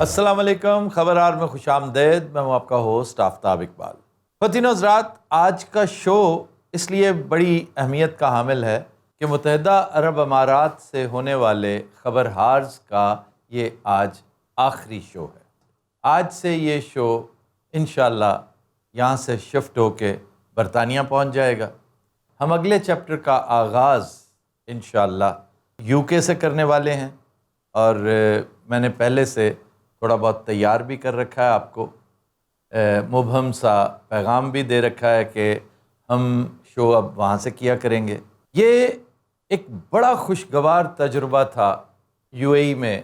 السلام علیکم، خبرار میں خوش آمدید. میں ہوں آپ کا ہوسٹ آفتاب اقبال. خواتین و حضرات، آج کا شو اس لیے بڑی اہمیت کا حامل ہے کہ متحدہ عرب امارات سے ہونے والے خبر ہارز کا یہ آج آخری شو ہے. آج سے یہ شو انشاءاللہ یہاں سے شفٹ ہو کے برطانیہ پہنچ جائے گا. ہم اگلے چیپٹر کا آغاز انشاءاللہ یو کے سے کرنے والے ہیں، اور میں نے پہلے سے تھوڑا بہت تیار بھی کر رکھا ہے، آپ کو مبہم سا پیغام بھی دے رکھا ہے کہ ہم شو اب وہاں سے کیا کریں گے. یہ ایک بڑا خوشگوار تجربہ تھا یو اے ای میں.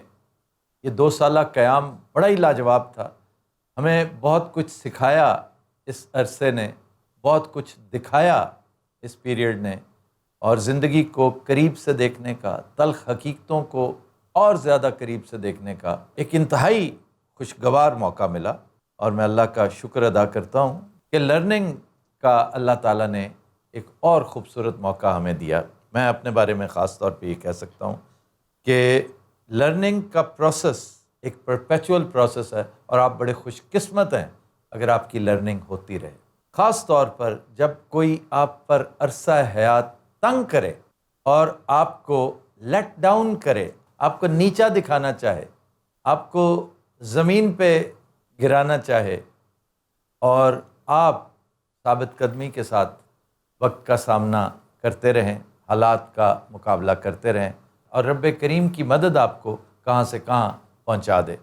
یہ 2 سالہ قیام بڑا ہی لاجواب تھا. ہمیں بہت کچھ سکھایا اس عرصے نے، بہت کچھ دکھایا اس پیریڈ نے، اور زندگی کو قریب سے دیکھنے کا، تلخ حقیقتوں کو اور زیادہ قریب سے دیکھنے کا ایک انتہائی خوشگوار موقع ملا. اور میں اللہ کا شکر ادا کرتا ہوں کہ لرننگ کا اللہ تعالیٰ نے ایک اور خوبصورت موقع ہمیں دیا. میں اپنے بارے میں خاص طور پہ یہ کہہ سکتا ہوں کہ لرننگ کا پروسیس ایک پرپیچول پروسیس ہے، اور آپ بڑے خوش قسمت ہیں اگر آپ کی لرننگ ہوتی رہے. خاص طور پر جب کوئی آپ پر عرصہ حیات تنگ کرے اور آپ کو لیٹ ڈاؤن کرے، آپ کو نیچا دکھانا چاہے، آپ کو زمین پہ گرانا چاہے، اور آپ ثابت قدمی کے ساتھ وقت کا سامنا کرتے رہیں، حالات کا مقابلہ کرتے رہیں، اور رب کریم کی مدد آپ کو کہاں سے کہاں پہنچا دے.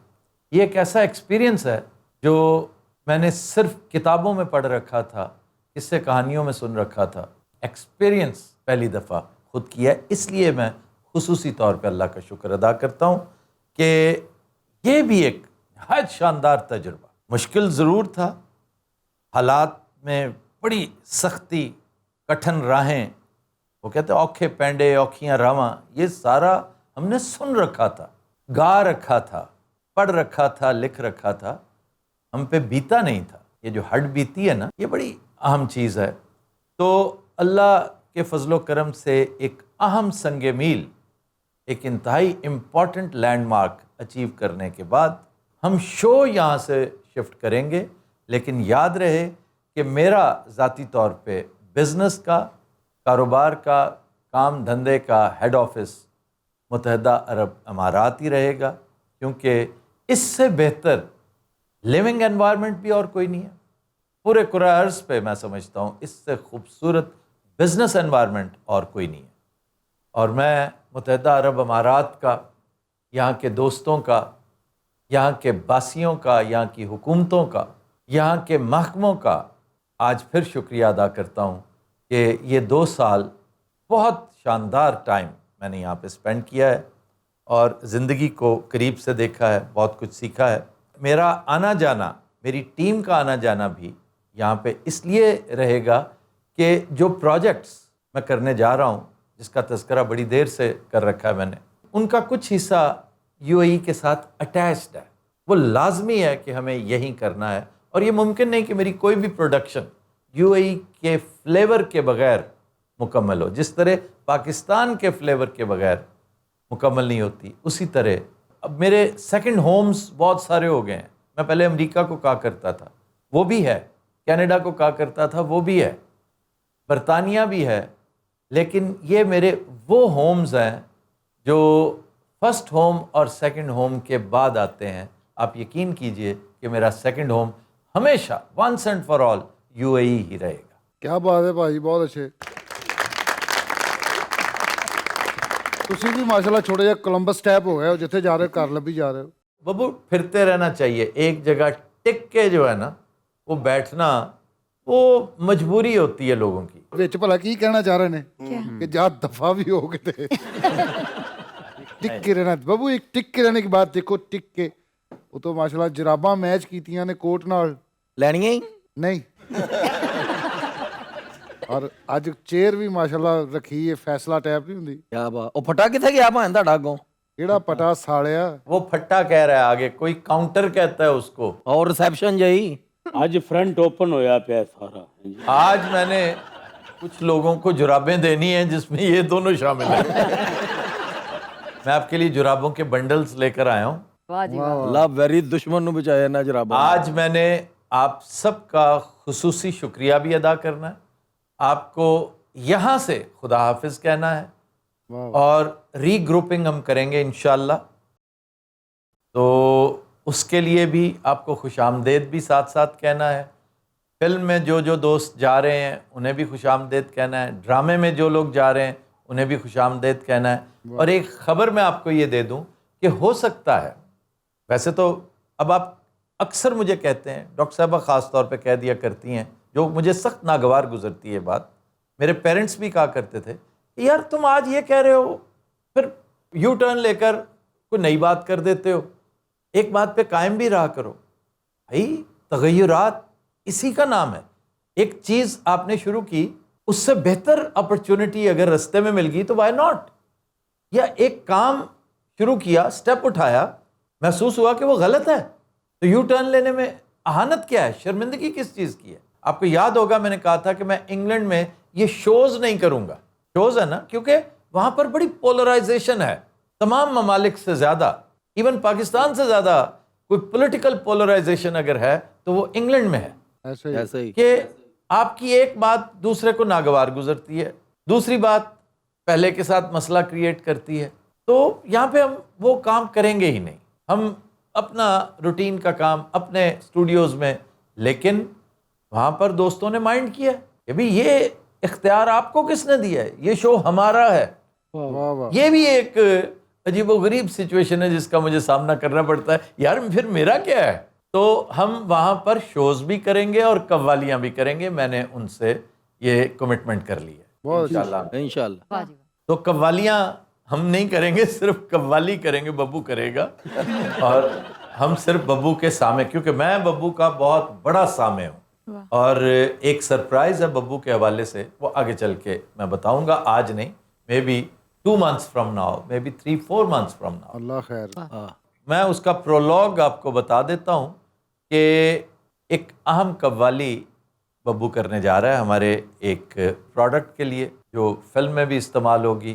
یہ ایک ایسا ایکسپیرینس ہے جو میں نے صرف کتابوں میں پڑھ رکھا تھا، اس سے کہانیوں میں سن رکھا تھا. ایکسپیرینس پہلی دفعہ خود کیا ہے. اس لیے میں خصوصی طور پہ اللہ کا شکر ادا کرتا ہوں کہ یہ بھی ایک بہت شاندار تجربہ. مشکل ضرور تھا، حالات میں بڑی سختی، کٹھن راہیں، وہ کہتے ہیں اوکھے پینڈے اوکھیاں راواں، یہ سارا ہم نے سن رکھا تھا، گا رکھا تھا، پڑھ رکھا تھا، لکھ رکھا تھا، ہم پہ بیتا نہیں تھا. یہ جو ہڈ بیتی ہے نا، یہ بڑی اہم چیز ہے. تو اللہ کے فضل و کرم سے ایک اہم سنگ میل، ایک انتہائی امپورٹنٹ لینڈ مارک اچیو کرنے کے بعد ہم شو یہاں سے شفٹ کریں گے. لیکن یاد رہے کہ میرا ذاتی طور پہ بزنس کا، کاروبار کا، کام دھندے کا ہیڈ آفس متحدہ عرب امارات ہی رہے گا، کیونکہ اس سے بہتر لیونگ انوائرمنٹ بھی اور کوئی نہیں ہے پورے کرۂ ارض پہ. میں سمجھتا ہوں اس سے خوبصورت بزنس انوائرمنٹ اور کوئی نہیں ہے. اور میں متحدہ عرب امارات کا، یہاں کے دوستوں کا، یہاں کے باسیوں کا، یہاں کی حکومتوں کا، یہاں کے محکموں کا آج پھر شکریہ ادا کرتا ہوں کہ یہ 2 سال بہت شاندار ٹائم میں نے یہاں پہ اسپینڈ کیا ہے، اور زندگی کو قریب سے دیکھا ہے، بہت کچھ سیکھا ہے. میرا آنا جانا، میری ٹیم کا آنا جانا بھی یہاں پہ اس لیے رہے گا کہ جو پروجیکٹس میں کرنے جا رہا ہوں، جس کا تذکرہ بڑی دیر سے کر رکھا ہے میں نے، ان کا کچھ حصہ یو اے ای کے ساتھ اٹیچڈ ہے. وہ لازمی ہے کہ ہمیں یہی کرنا ہے، اور یہ ممکن نہیں کہ میری کوئی بھی پروڈکشن یو اے ای کے فلیور کے بغیر مکمل ہو. جس طرح پاکستان کے فلیور کے بغیر مکمل نہیں ہوتی، اسی طرح اب میرے سیکنڈ ہومز بہت سارے ہو گئے ہیں. میں پہلے امریکہ کو کہا کرتا تھا، وہ بھی ہے، کینیڈا کو کہا کرتا تھا، وہ بھی ہے، برطانیہ بھی ہے، لیکن یہ میرے وہ ہومز ہیں جو فرسٹ ہوم اور سیکنڈ ہوم کے بعد آتے ہیں. آپ یقین کیجئے کہ میرا سیکنڈ ہوم ہمیشہ once and for all U A E ہی رہے گا. کیا بات ہے بھائی، بہت اچھے. تسی بھی ماشاءاللہ چھوٹے جہے کولمبس ٹائپ ہو گئے ہو، جتھے جا رہے ہو گھر لبھی جا رہے ہو. ببو پھرتے رہنا چاہیے، ایک جگہ ٹک کے جو ہے نا وہ بیٹھنا، وہ مجبوری ہوتی ہے لوگوں کی. وچ بھلا کی کہنا چاہ رہے ہیں کہ جا دفعہ بھی ہو گئے ٹک کے رہنا. بابو ایک ٹک کے رہنے کی بات دیکھو، ٹک کے وہ تو ماشاءاللہ جراباں میچ کیتیاں نے کوٹ نال لینیاں ہی نہیں، اور اج چیئر بھی ماشاءاللہ رکھی ہے، فیصلہ ٹائپ نہیں ہوندی. کیا بات. او پھٹا کتھے گیا بھائیں تہاڈا اگوں؟ کیڑا پٹا ساڑیا؟ وہ پھٹا کہہ رہا ہے، آگے کوئی کاؤنٹر کہتا ہے اس کو. اور ریسیپشن جئی آج فرنٹ اوپن ہویا پیا سارا. آج میں نے کچھ لوگوں کو جرابیں دینی ہیں جس میں یہ دونوں شامل ہیں. میں آپ کے لیے جرابوں کے بنڈلز لے کر آیا ہوں. واہ جی واہ. اللہ ویری دشمن نو بچایا نا جرابا. آج میں نے آپ سب کا خصوصی شکریہ بھی ادا کرنا ہے. آپ کو یہاں سے خدا حافظ کہنا ہے اور ری گروپنگ ہم کریں گے انشاءاللہ. تو اس کے لیے بھی آپ کو خوش آمدید بھی ساتھ ساتھ کہنا ہے. فلم میں جو دوست جا رہے ہیں انہیں بھی خوش آمدید کہنا ہے. ڈرامے میں جو لوگ جا رہے ہیں انہیں بھی خوش آمدید کہنا ہے. اور ایک خبر میں آپ کو یہ دے دوں کہ ہو سکتا ہے، ویسے تو اب آپ اکثر مجھے کہتے ہیں، ڈاکٹر صاحبہ خاص طور پہ کہہ دیا کرتی ہیں، جو مجھے سخت ناگوار گزرتی ہے بات. میرے پیرنٹس بھی کہا کرتے تھے کہ یار تم آج یہ کہہ رہے ہو پھر یو ٹرن لے کر کوئی نئی بات کر دیتے ہو، ایک بات پہ قائم بھی رہا کرو. بھائی تغیرات اسی کا نام ہے. ایک چیز آپ نے شروع کی، اس سے بہتر اپرچونٹی اگر رستے میں مل گئی تو وائی ناٹ. یا ایک کام شروع کیا، سٹیپ اٹھایا، محسوس ہوا کہ وہ غلط ہے تو یو ٹرن لینے میں اہانت کیا ہے، شرمندگی کس چیز کی ہے؟ آپ کو یاد ہوگا میں نے کہا تھا کہ میں انگلینڈ میں یہ شوز نہیں کروں گا. شوز ہے نا، کیونکہ وہاں پر بڑی پولرائزیشن ہے. تمام ممالک سے زیادہ، ایون پاکستان سے زیادہ کوئی پولیٹیکل پولرائزیشن اگر ہے تو وہ انگلینڈ میں ہے. ایسے ہی کہ آپ کی ایک بات دوسرے کو ناگوار گزرتی ہے، دوسری بات پہلے کے ساتھ مسئلہ کریٹ کرتی ہے. تو یہاں پہ ہم وہ کام کریں گے ہی نہیں. ہم اپنا روٹین کا کام اپنے اسٹوڈیوز میں، لیکن وہاں پر دوستوں نے مائنڈ کیا کہ بھی یہ اختیار آپ کو کس نے دیا ہے، یہ شو ہمارا ہے. یہ بھی ایک عجیب و غریب سچویشن ہے جس کا مجھے سامنا کرنا پڑتا ہے. یار پھر میرا کیا ہے؟ تو ہم وہاں پر شوز بھی کریں گے اور قوالیاں بھی کریں گے. میں نے ان سے یہ کمٹمنٹ کر لی ہے انشاءاللہ. انشاءاللہ. واہ جی واہ. تو قوالیاں ہم نہیں کریں گے، صرف قوالی کریں گے، ببو کرے گا. اور ہم صرف ببو کے سامع، کیونکہ میں ببو کا بہت بڑا سامع ہوں. اور ایک سرپرائز ہے ببو کے حوالے سے، وہ آگے چل کے میں بتاؤں گا. آج نہیں، maybe 2 months from now, maybe 3-4 months from now. اللہ خیر. میں اس کا پرولوگ آپ کو بتا دیتا ہوں کہ ایک اہم قوالی ببو کرنے جا رہا ہے ہمارے ایک پروڈکٹ کے لیے، جو فلم میں بھی استعمال ہوگی،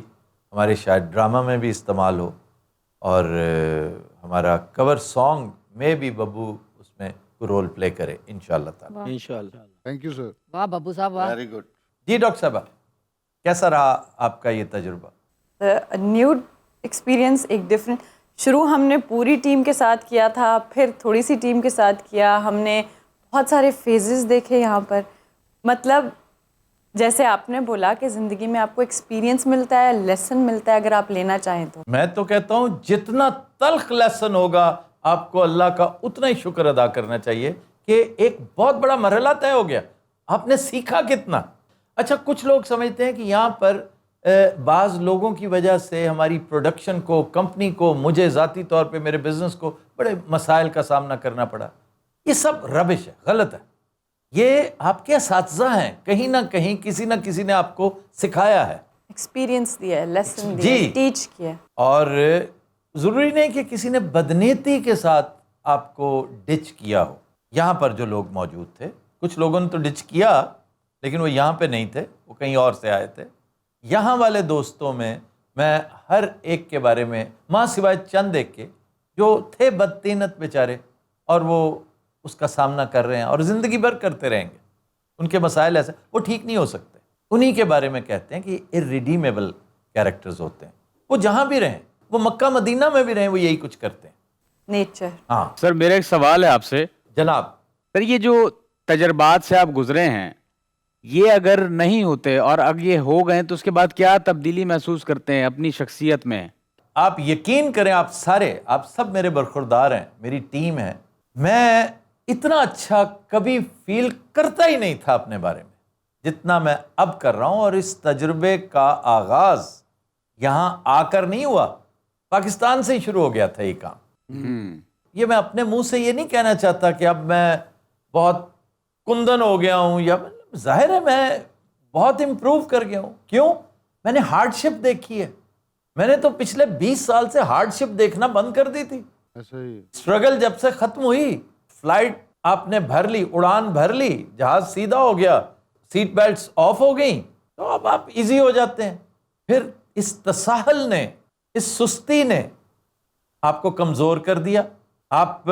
ہمارے شاید ڈرامہ میں بھی استعمال ہو، اور ہمارا کور سانگ میں بھی ببو اس میں رول پلے کرے انشاءاللہ تعالی. انشاءاللہ. Thank you sir. واہ ببو صاحب واہ. Very good. جی ڈاکٹر صاحبہ، کیسا رہا آپ کا یہ تجربہ؟ نیو ایکسپیرینس، ایک ڈفرینٹ. شروع ہم نے پوری ٹیم کے ساتھ کیا تھا، پھر تھوڑی سی ٹیم کے ساتھ کیا. ہم نے بہت سارے فیزز دیکھے یہاں پر. مطلب جیسے آپ نے بولا کہ زندگی میں آپ کو ایکسپیرینس ملتا ہے، لیسن ملتا ہے اگر آپ لینا چاہیں تو. میں تو کہتا ہوں جتنا تلخ لیسن ہوگا آپ کو اللہ کا اتنا ہی شکر ادا کرنا چاہیے کہ ایک بہت بڑا مرحلہ طے ہو گیا. آپ نے سیکھا کتنا. اچھا، کچھ لوگ سمجھتے ہیں کہ یہاں پر بعض لوگوں کی وجہ سے ہماری پروڈکشن کو، کمپنی کو، مجھے ذاتی طور پہ میرے بزنس کو بڑے مسائل کا سامنا کرنا پڑا. یہ سب ربش ہے، غلط ہے. یہ آپ کے اساتذہ ہیں، کہیں نہ کہیں کسی نہ کسی نے آپ کو سکھایا ہے، ایکسپیرینس دیا ہے، لیسن دیا جی، ہے، ٹیچ کیا ہے. اور ضروری نہیں کہ کسی نے بدنیتی کے ساتھ آپ کو ڈچ کیا ہو. یہاں پر جو لوگ موجود تھے، کچھ لوگوں نے تو ڈچ کیا لیکن وہ یہاں پہ نہیں تھے، وہ کہیں اور سے آئے تھے. یہاں والے دوستوں میں ہر ایک کے بارے میں، ماں سوائے چند ایک کے جو تھے بدطینت بیچارے، اور وہ اس کا سامنا کر رہے ہیں اور زندگی بھر کرتے رہیں گے. ان کے مسائل ایسے، وہ ٹھیک نہیں ہو سکتے. انہی کے بارے میں کہتے ہیں کہ irredeemable کیریکٹرز ہوتے ہیں. وہ جہاں بھی رہیں، وہ مکہ مدینہ میں بھی رہیں، وہ یہی کچھ کرتے ہیں. نیچر. ہاں سر میرا ایک سوال ہے آپ سے. جناب. سر یہ جو تجربات سے آپ گزرے ہیں، یہ اگر نہیں ہوتے اور اگر یہ ہو گئے تو اس کے بعد کیا تبدیلی محسوس کرتے ہیں اپنی شخصیت میں؟ آپ یقین کریں، آپ سب میرے برخوردار ہیں، میری ٹیم ہے. میں اتنا اچھا کبھی فیل کرتا ہی نہیں تھا اپنے بارے میں جتنا میں اب کر رہا ہوں. اور اس تجربے کا آغاز یہاں آ کر نہیں ہوا، پاکستان سے ہی شروع ہو گیا تھا یہ کام. یہ میں اپنے منہ سے یہ نہیں کہنا چاہتا کہ اب میں بہت کندن ہو گیا ہوں، یا ظاہر ہے میں بہت امپروو کر گیا ہوں. کیوں؟ میں نے ہارڈ شپ دیکھی ہے. میں نے تو پچھلے 20 سال سے ہارڈ شپ دیکھنا بند کر دی تھی. ایسا ہی. اسٹرگل جب سے ختم ہوئی، فلائٹ آپ نے بھر لی، اڑان بھر لی، جہاز سیدھا ہو گیا، سیٹ بیلٹس آف ہو گئیں، تو اب آپ ایزی ہو جاتے ہیں. پھر اس تساہل نے، اس سستی نے آپ کو کمزور کر دیا؟ آپ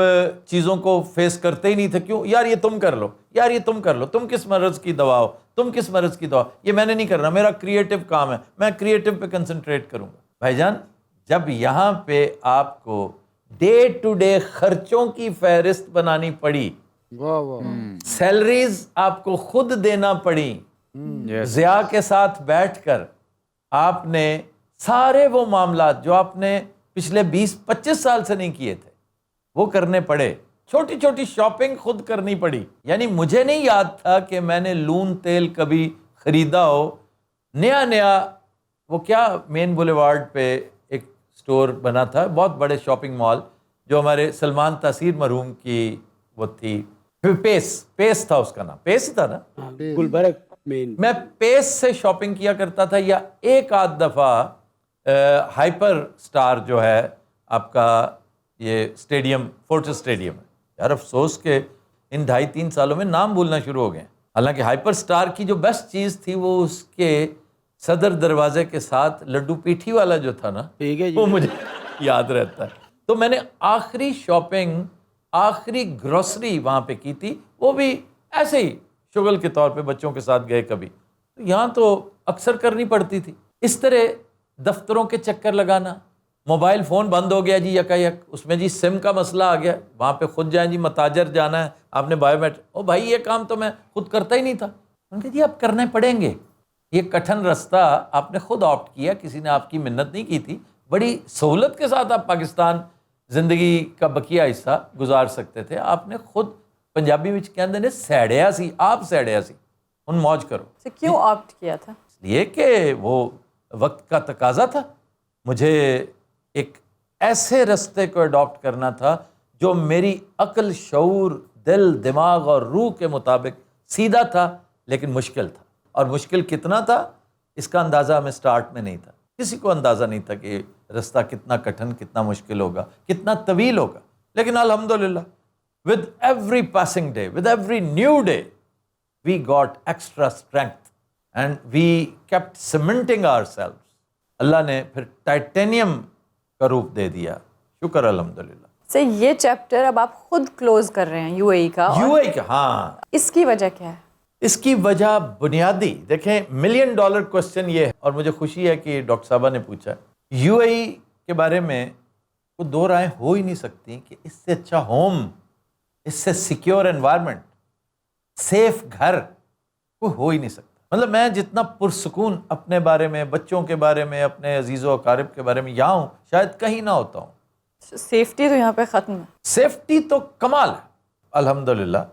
چیزوں کو فیس کرتے ہی نہیں تھے؟ کیوں؟ یار یہ تم کر لو، یار یہ تم کر لو، تم کس مرض کی دوا ہو، تم کس مرض کی دوا، یہ میں نے نہیں کرنا، میرا کریٹو کام ہے، میں کریٹو پہ کنسنٹریٹ کروں گا۔ بھائی جان، جب یہاں پہ آپ کو ڈے ٹو ڈے خرچوں کی فہرست بنانی پڑی، واہ واہ، سیلریز آپ کو خود دینا پڑی، ضیاء کے ساتھ بیٹھ کر آپ نے سارے وہ معاملات جو آپ نے پچھلے 20-25 سال سے نہیں کیے تھے وہ کرنے پڑے، چھوٹی چھوٹی شاپنگ خود کرنی پڑی۔ یعنی مجھے نہیں یاد تھا کہ میں نے لون تیل کبھی خریدا ہو۔ نیا وہ کیا مین بولیوارڈ پہ ایک سٹور بنا تھا، بہت بڑے شاپنگ مال، جو ہمارے سلمان تاثیر مرحوم کی وہ تھی، پیس تھا اس کا نام، پیس ہی تھا نا؟ گلبرگ مین۔ میں پیس سے شاپنگ کیا کرتا تھا، یا ایک آدھ دفعہ ہائپر سٹار جو ہے آپ کا یہ اسٹیڈیم، فورٹس اسٹیڈیم ہے، یار افسوس کہ ان 2.5-3 سالوں میں نام بھولنا شروع ہو گئے ہیں۔ حالانکہ ہائپر سٹار کی جو بیسٹ چیز تھی وہ اس کے صدر دروازے کے ساتھ لڈو پیٹھی والا جو تھا نا، ٹھیک ہے جی، وہ مجھے یاد رہتا ہے۔ تو میں نے آخری شاپنگ، آخری گروسری وہاں پہ کی تھی، وہ بھی ایسے ہی شغل کے طور پہ بچوں کے ساتھ گئے کبھی، تو یہاں تو اکثر کرنی پڑتی تھی۔ اس طرح دفتروں کے چکر لگانا، موبائل فون بند ہو گیا جی یکا یک، اس میں جی سم کا مسئلہ آ گیا، وہاں پہ خود جائیں جی، متاجر جانا ہے، آپ نے بایو میٹرک، او بھائی یہ کام تو میں خود کرتا ہی نہیں تھا۔ ان کہ جی آپ کرنے پڑیں گے، یہ کٹھن رستہ آپ نے خود آپٹ کیا، کسی نے آپ کی منت نہیں کی تھی، بڑی سہولت کے ساتھ آپ پاکستان زندگی کا بقیہ حصہ گزار سکتے تھے، آپ نے خود، پنجابی میں کہتے ہیں سیڑیا سی، آپ سیڑیا سی، ان موج کرو۔ کیوں آپٹ کیا تھا؟ اس لیے کہ وہ وقت کا تقاضا تھا، مجھے ایک ایسے رستے کو اڈاپٹ کرنا تھا جو میری عقل، شعور، دل، دماغ اور روح کے مطابق سیدھا تھا لیکن مشکل تھا۔ اور مشکل کتنا تھا اس کا اندازہ ہمیں سٹارٹ میں نہیں تھا، کسی کو اندازہ نہیں تھا کہ رستہ کتنا کٹھن، کتنا مشکل ہوگا، کتنا طویل ہوگا۔ لیکن الحمدللہ with every passing day, with every new day, we got extra strength and we kept cementing ourselves. اللہ نے پھر ٹائٹینیم کا روپ دے دیا، شکر الحمدللہ۔ سے یہ چیپٹر اب آپ خود کلوز کر رہے ہیں UAE کا، یو اے کا، ہاں، اس کی وجہ کیا ہے؟ اس کی وجہ بنیادی دیکھیں، $1 ملین کوسچن یہ ہے، اور مجھے خوشی ہے کہ ڈاکٹر صاحبہ نے پوچھا۔ یو اے ای کے بارے میں کوئی دو رائے ہو ہی نہیں سکتی کہ اس سے اچھا ہوم، اس سے سیکیور انوائرمنٹ، سیف گھر کوئی ہو ہی نہیں سکتا۔ مطلب میں جتنا پرسکون اپنے بارے میں، بچوں کے بارے میں، اپنے عزیز و اقارب کے بارے میں یہاں ہوں، شاید کہیں نہ ہوتا ہوں۔ سیفٹی تو یہاں پہ ختم ہے، سیفٹی تو کمال ہے الحمدللہ۔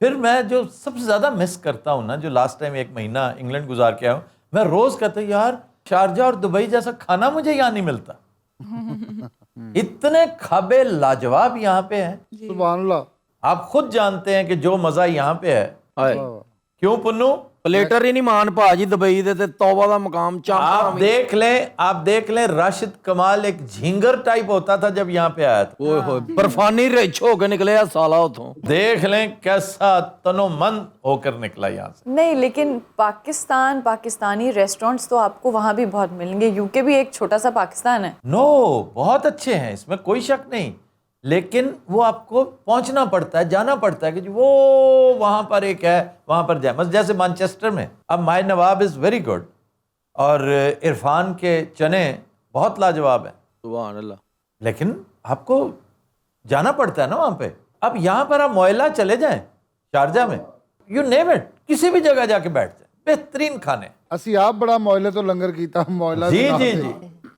پھر میں جو سب سے زیادہ مس کرتا ہوں نا، جو لاسٹ ٹائم 1 مہینہ انگلینڈ گزار کے آیا ہوں، میں روز کہتا ہوں یار شارجہ اور دبئی جیسا کھانا مجھے یہاں نہیں ملتا۔ اتنے کھابے لاجواب یہاں پہ ہیں، سبحان اللہ، آپ خود جانتے ہیں کہ جو مزہ یہاں پہ ہے، کیوں پنو؟ پلیٹر ہی نہیں مان پا جی دبئی دے تے توبہ دا مقام آپ دیکھ لیں راشد کمال ایک جھینگر ٹائپ ہوتا تھا جب یہاں پہ آیا تھا، اوئے ہوئے برفانی رچ ہو کے نکلے سالہ اتوں۔ دیکھ لیں کیسا تنو مند ہو کر نکلا یہاں سے۔ نہیں لیکن پاکستانی ریسٹورنٹس تو آپ کو وہاں بھی بہت ملیں گے، UK بھی ایک چھوٹا سا پاکستان ہے۔ نو، بہت اچھے ہیں، اس میں کوئی شک نہیں، لیکن وہ آپ کو پہنچنا پڑتا ہے، جانا پڑتا ہے کہ جی وہ وہاں پر ایک ہے، وہاں پر جائے۔ مثلا جیسے مانچسٹر میں اب مائی نواب از ویری گڈ، اور عرفان کے چنے بہت لاجواب ہیں، سبحان اللہ۔ لیکن آپ کو جانا پڑتا ہے نا وہاں پہ۔ اب یہاں پر آپ موئلہ چلے جائیں، شارجہ میں، یو نیم اٹ، کسی بھی جگہ جا کے بیٹھ جائیں، بہترین کھانے۔ اسی آپ بڑا موئلے تو لنگر کیتا موئلہ جی جی جی۔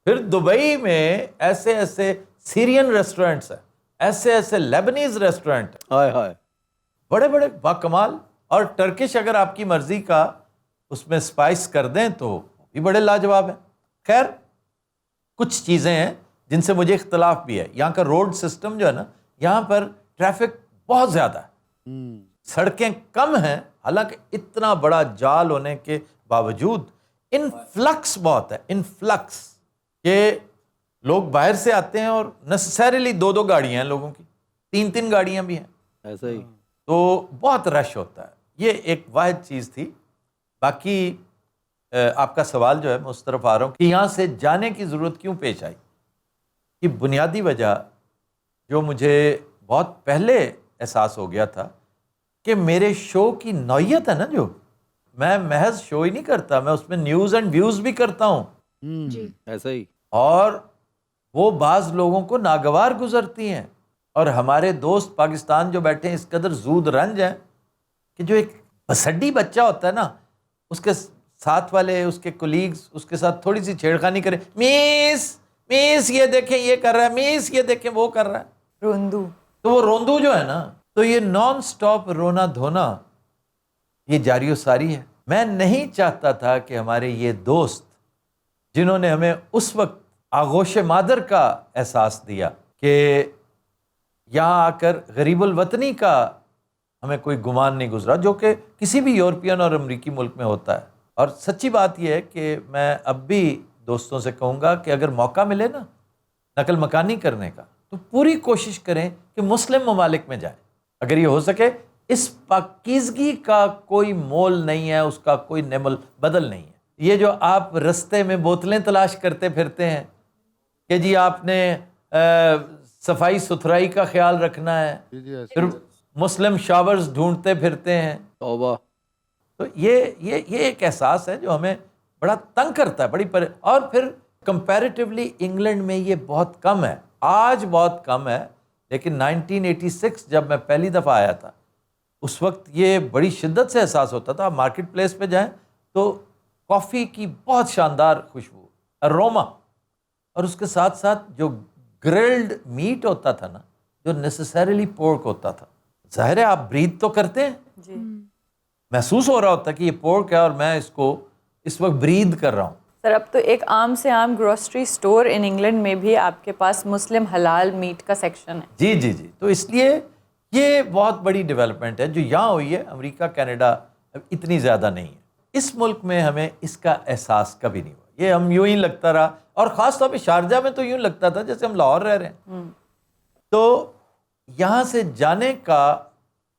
پھر دبئی میں ایسے ایسے سیرین ریسٹورنٹس ہیں، ایسے ایسے لیبنیز ریسٹورنٹ، ہائے ہائے، بڑے بڑے باکمال، اور ٹرکش اگر آپ کی مرضی کا اس میں سپائس کر دیں تو بھی بڑے لاجواب ہیں۔ خیر، کچھ چیزیں ہیں جن سے مجھے اختلاف بھی ہے۔ یہاں کا روڈ سسٹم جو ہے نا، یہاں پر ٹریفک بہت زیادہ ہے، سڑکیں کم ہیں، حالانکہ اتنا بڑا جال ہونے کے باوجود انفلکس بہت ہے، انفلکس، کہ لوگ باہر سے آتے ہیں اور نیسسریلی 2 گاڑیاں ہیں لوگوں کی، 3 گاڑیاں بھی ہیں، ایسا ہی۔ تو بہت رش ہوتا ہے۔ یہ ایک واحد چیز تھی۔ باقی آپ کا سوال جو ہے میں اس طرف آ رہا ہوں کہ یہاں سے جانے کی ضرورت کیوں پیش آئی۔ کی بنیادی وجہ جو مجھے بہت پہلے احساس ہو گیا تھا کہ میرے شو کی نوعیت ہے نا، جو میں محض شو ہی نہیں کرتا، میں اس میں نیوز اینڈ ویوز بھی کرتا ہوں، ایسا ہی اور وہ بعض لوگوں کو ناگوار گزرتی ہیں. اور ہمارے دوست پاکستان جو بیٹھے ہیں اس قدر زود رنج ہیں کہ جو ایک بسڈی بچہ ہوتا ہے نا، اس کے ساتھ والے اس کے کولیگز اس کے ساتھ تھوڑی سی چھیڑخانی کریں، میس یہ دیکھیں یہ کر رہا ہے، میس یہ دیکھیں وہ کر رہا ہے، روندو. تو وہ روندو جو ہے نا، تو یہ نان سٹاپ رونا دھونا یہ جاری و ساری ہے. میں نہیں چاہتا تھا کہ ہمارے یہ دوست جنہوں نے ہمیں اس وقت آغوش مادر کا احساس دیا کہ یہاں آ کر غریب الوطنی کا ہمیں کوئی گمان نہیں گزرا، جو کہ کسی بھی یورپین اور امریکی ملک میں ہوتا ہے. اور سچی بات یہ ہے کہ میں اب بھی دوستوں سے کہوں گا کہ اگر موقع ملے نا نقل مکانی کرنے کا، تو پوری کوشش کریں کہ مسلم ممالک میں جائیں. اگر یہ ہو سکے، اس پاکیزگی کا کوئی مول نہیں ہے، اس کا کوئی نعمل بدل نہیں ہے. یہ جو آپ رستے میں بوتلیں تلاش کرتے پھرتے ہیں کہ جی آپ نے صفائی ستھرائی کا خیال رکھنا ہے، پھر مسلم شاورز ڈھونڈتے پھرتے ہیں، توبہ. تو یہ ایک احساس ہے جو ہمیں بڑا تنگ کرتا ہے، اور پھر کمپیریٹیولی انگلینڈ میں یہ بہت کم ہے، آج بہت کم ہے، لیکن 1986 جب میں پہلی دفعہ آیا تھا اس وقت یہ بڑی شدت سے احساس ہوتا تھا. آپ مارکیٹ پلیس پہ جائیں تو کافی کی بہت شاندار خوشبو، اروما، اور اس کے ساتھ ساتھ جو گرلڈ میٹ ہوتا تھا نا، جو نیسیسریلی پورک ہوتا تھا. ظاہر ہے آپ بریتھ تو کرتے ہیں، جی. محسوس ہو رہا ہوتا ہے کہ یہ پورک ہے اور میں اس کو اس وقت بریتھ کر رہا ہوں. سر اب تو ایک عام سے عام گروسری سٹور ان انگلینڈ میں بھی آپ کے پاس مسلم حلال میٹ کا سیکشن ہے. جی. تو اس لیے یہ بہت بڑی ڈیولپمنٹ ہے جو یہاں ہوئی ہے. امریکہ کینیڈا اتنی زیادہ نہیں ہے. اس ملک میں ہمیں اس کا احساس کبھی نہیں ہوا. یہ ہم یوں ہی لگتا رہا، اور خاص طور پہ شارجہ میں تو یوں لگتا تھا جیسے ہم لاہور رہ رہے ہیں. تو یہاں سے جانے کا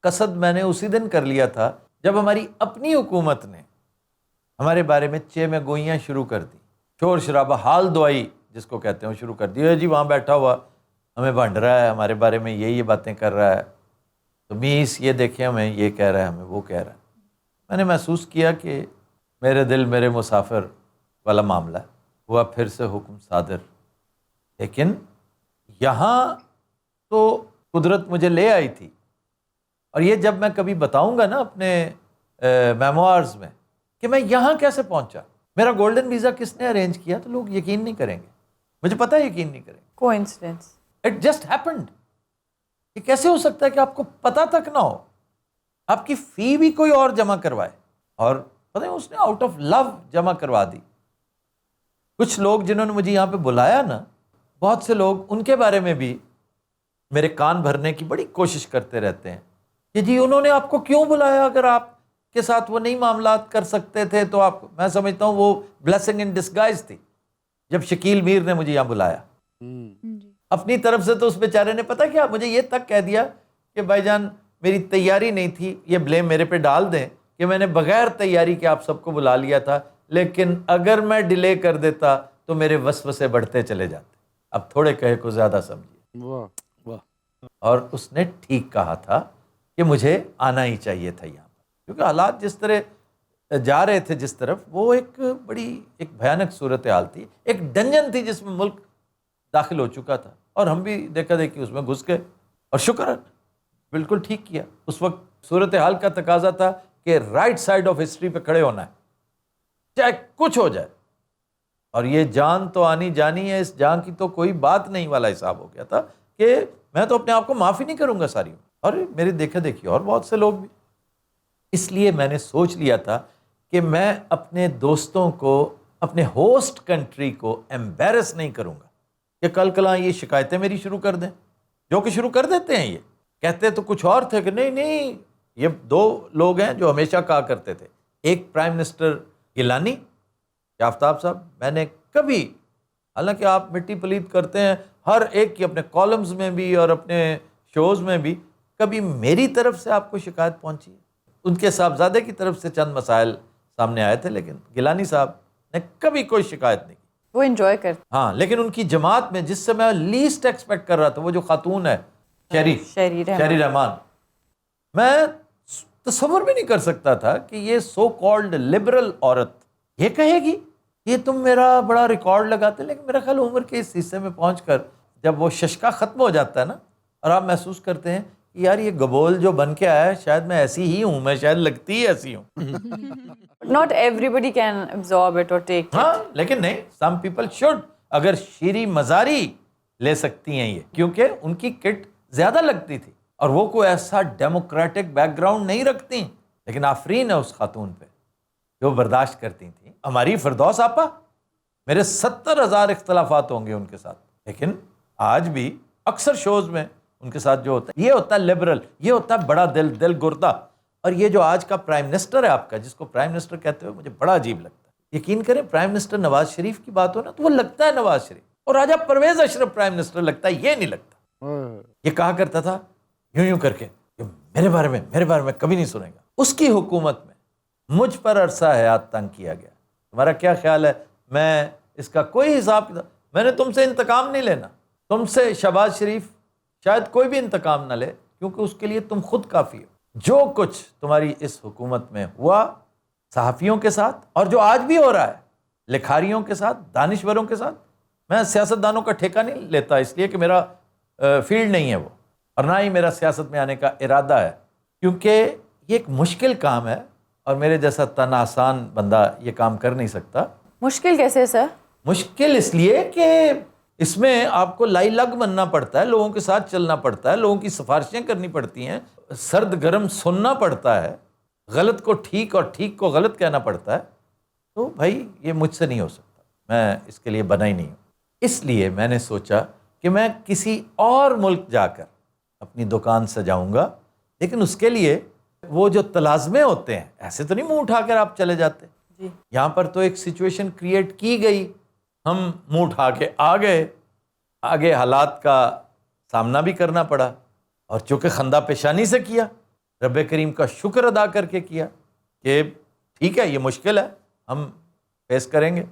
قصد میں نے اسی دن کر لیا تھا جب ہماری اپنی حکومت نے ہمارے بارے میں چے میں گوئیاں شروع کر دی، شور شرابہ، حال دعائی جس کو کہتے ہیں، شروع کر دی. جی وہاں بیٹھا ہوا ہمیں بھنڈ رہا ہے، ہمارے بارے میں یہ باتیں کر رہا ہے، تو میس یہ دیکھیں ہمیں یہ کہہ رہا ہے، ہمیں وہ کہہ رہا ہے. میں نے محسوس کیا کہ میرے دل میرے مسافر والا معاملہ ہے. ہوا پھر سے حکم صادر. لیکن یہاں تو قدرت مجھے لے آئی تھی، اور یہ جب میں کبھی بتاؤں گا نا اپنے میموارز میں کہ میں یہاں کیسے پہنچا، میرا گولڈن ویزا کس نے ارینج کیا، تو لوگ یقین نہیں کریں گے. مجھے پتہ ہے یقین نہیں کریں گے. کوئنسیڈنس. It just happened. یہ کیسے ہو سکتا ہے کہ آپ کو پتہ تک نہ ہو، آپ کی فی بھی کوئی اور جمع کروائے، اور پتہ ہے اس نے آؤٹ آف لو جمع کروا دی. کچھ لوگ جنہوں نے مجھے یہاں پہ بلایا نا، بہت سے لوگ ان کے بارے میں بھی میرے کان بھرنے کی بڑی کوشش کرتے رہتے ہیں کہ جی انہوں نے آپ کو کیوں بلایا، اگر آپ کے ساتھ وہ نہیں معاملات کر سکتے تھے تو آپ. میں سمجھتا ہوں وہ بلیسنگ ان ڈسگائز تھی جب شکیل میر نے مجھے یہاں بلایا. اپنی طرف سے تو اس بیچارے نے پتہ کیا مجھے یہ تک کہہ دیا کہ بھائی جان میری تیاری نہیں تھی، یہ بلیم میرے پہ ڈال دیں کہ میں نے بغیر تیاری کے آپ سب کو بلا لیا تھا، لیکن اگر میں ڈیلے کر دیتا تو میرے وسوسے بڑھتے چلے جاتے. اب تھوڑے کہے کو زیادہ سمجھیے. واہ واہ. اور اس نے ٹھیک کہا تھا کہ مجھے آنا ہی چاہیے تھا یہاں پر، کیونکہ حالات جس طرح جا رہے تھے جس طرف، وہ ایک بڑی ایک بھیانک صورتحال تھی، ایک ڈنجن تھی جس میں ملک داخل ہو چکا تھا، اور ہم بھی دیکھا دیکھی اس میں گھس گئے. اور شکر ہے بالکل ٹھیک کیا. اس وقت صورتحال کا تقاضا تھا کہ رائٹ سائڈ آف ہسٹری پہ کھڑے ہونا ہے چاہے کچھ ہو جائے، اور یہ جان تو آنی جانی ہے، اس جان کی تو کوئی بات نہیں والا حساب ہو گیا تھا کہ میں تو اپنے آپ کو معافی نہیں کروں گا ساری. اور میرے دیکھا دیکھی اور بہت سے لوگ بھی. اس لیے میں نے سوچ لیا تھا کہ میں اپنے دوستوں کو، اپنے ہوسٹ کنٹری کو ایمبیرس نہیں کروں گا کہ کل کلاں یہ شکایتیں میری شروع کر دیں، جو کہ شروع کر دیتے ہیں. یہ کہتے تو کچھ اور تھے کہ نہیں، یہ دو لوگ ہیں جو ہمیشہ کہا کرتے تھے. ایک پرائم منسٹر گیلانی کہ آفتاب صاحب، میں نے کبھی، حالانکہ آپ مٹی پلید کرتے ہیں ہر ایک کی اپنے کالمز میں بھی اور اپنے شوز میں بھی، کبھی میری طرف سے آپ کو شکایت پہنچی ہے؟ ان کے صاحبزادے کی طرف سے چند مسائل سامنے آئے تھے، لیکن گیلانی صاحب نے کبھی کوئی شکایت نہیں کی. وہ انجوائے کرتے ہاں لیکن ان کی جماعت میں جس سے میں لیسٹ ایکسپیکٹ کر رہا تھا، وہ جو خاتون ہے شہری رحمان، میں تصور بھی نہیں کر سکتا تھا کہ یہ سو کالڈ لبرل عورت یہ کہے گی یہ تم میرا بڑا ریکارڈ لگاتے. لیکن میرا خیال عمر کے اس حصے میں پہنچ کر جب وہ ششکا ختم ہو جاتا ہے نا، اور آپ محسوس کرتے ہیں کہ یار یہ گبول جو بن کے آیا ہے شاید میں ایسی ہی ہوں، میں شاید لگتی ہی ایسی ہوں. not everybody can absorb it or take it. ہاں لیکن نہیں، سم پیپل شوڈ. اگر شیریں مزاری لے سکتی ہیں یہ، کیونکہ ان کی کٹ زیادہ لگتی تھی اور وہ کوئی ایسا ڈیموکریٹک بیک گراؤنڈ نہیں رکھتی. لیکن آفرین ہے اس خاتون پہ جو برداشت کرتی تھیں. ہماری فردوس آپا، میرے 70,000 اختلافات ہوں گے ان کے ساتھ، لیکن آج بھی اکثر شوز میں ان کے ساتھ جو ہوتا ہے یہ ہوتا ہے لبرل، یہ ہوتا ہے بڑا دل گردہ. اور یہ جو آج کا پرائم منسٹر ہے آپ کا، جس کو پرائم منسٹر کہتے ہوئے مجھے بڑا عجیب لگتا ہے. یقین کریں پرائم منسٹر نواز شریف کی بات ہو نا تو وہ لگتا ہے نواز شریف، اور راجہ پرویز اشرف پرائم منسٹر لگتا ہے، یہ نہیں لگتا. یہ کہا کرتا تھا یوں کر کے کہ میرے بارے میں کبھی نہیں سنیں گا. اس کی حکومت میں مجھ پر عرصہ حیات تنگ کیا گیا. تمہارا کیا خیال ہے؟ میں اس کا کوئی حساب، میں نے تم سے انتقام نہیں لینا. تم سے شہباز شریف شاید کوئی بھی انتقام نہ لے، کیونکہ اس کے لیے تم خود کافی ہو. جو کچھ تمہاری اس حکومت میں ہوا صحافیوں کے ساتھ، اور جو آج بھی ہو رہا ہے لکھاریوں کے ساتھ، دانشوروں کے ساتھ، میں سیاستدانوں کا ٹھیکہ نہیں لیتا اس لیے کہ میرا فیلڈ نہیں ہے وہ، اور نہ ہی میرا سیاست میں آنے کا ارادہ ہے، کیونکہ یہ ایک مشکل کام ہے اور میرے جیسا تن آسان بندہ یہ کام کر نہیں سکتا. مشکل کیسے سر؟ مشکل اس لیے کہ اس میں آپ کو لائی لگ بننا پڑتا ہے، لوگوں کے ساتھ چلنا پڑتا ہے، لوگوں کی سفارشیں کرنی پڑتی ہیں، سرد گرم سننا پڑتا ہے، غلط کو ٹھیک اور ٹھیک کو غلط کہنا پڑتا ہے. تو بھائی یہ مجھ سے نہیں ہو سکتا، میں اس کے لیے بنا ہی نہیں ہوں. اس لیے میں نے سوچا کہ میں کسی اور ملک جا کر اپنی دکان سجاؤں گا، لیکن اس کے لیے وہ جو تلازمے ہوتے ہیں ایسے تو نہیں منہ اٹھا کر آپ چلے جاتے. یہاں پر تو ایک سچویشن کریٹ کی گئی، ہم منہ اٹھا کے آ گئے، آگے حالات کا سامنا بھی کرنا پڑا، اور چونکہ خندہ پیشانی سے کیا، رب کریم کا شکر ادا کر کے کیا کہ ٹھیک ہے یہ مشکل ہے ہم فیس کریں گے.